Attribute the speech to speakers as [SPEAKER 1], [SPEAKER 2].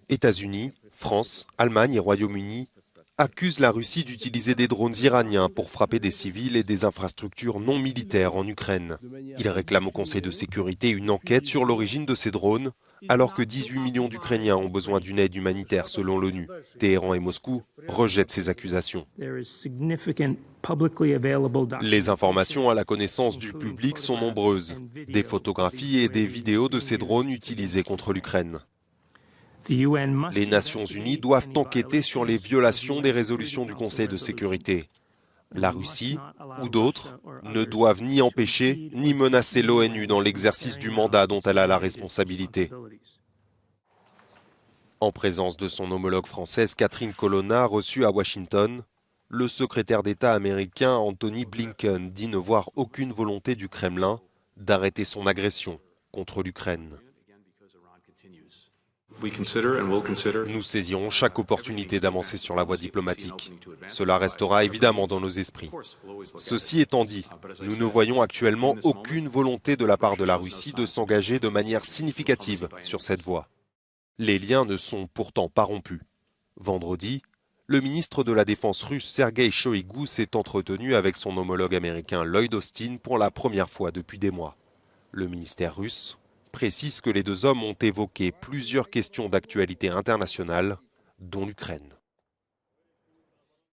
[SPEAKER 1] États-Unis, France, Allemagne et Royaume-Uni accusent la Russie d'utiliser des drones iraniens pour frapper des civils et des infrastructures non militaires en Ukraine. Ils réclament au Conseil de sécurité une enquête sur l'origine de ces drones, alors que 18 millions d'Ukrainiens ont besoin d'une aide humanitaire selon l'ONU. Téhéran et Moscou rejettent ces accusations. Les informations à la connaissance du public sont nombreuses. Des photographies et des vidéos de ces drones utilisés contre l'Ukraine. Les Nations Unies doivent enquêter sur les violations des résolutions du Conseil de sécurité. La Russie, ou d'autres, ne doivent ni empêcher ni menacer l'ONU dans l'exercice du mandat dont elle a la responsabilité. En présence de son homologue française Catherine Colonna, reçue à Washington, le secrétaire d'État américain Anthony Blinken dit ne voir aucune volonté du Kremlin d'arrêter son agression contre l'Ukraine. Nous saisirons chaque opportunité d'avancer sur la voie diplomatique. Cela restera évidemment dans nos esprits. Ceci étant dit, nous ne voyons actuellement aucune volonté de la part de la Russie de s'engager de manière significative sur cette voie. Les liens ne sont pourtant pas rompus. Vendredi, le ministre de la Défense russe Sergei Shoigu s'est entretenu avec son homologue américain Lloyd Austin pour la première fois depuis des mois. Le ministère russe précise que les deux hommes ont évoqué plusieurs questions d'actualité internationale, dont l'Ukraine.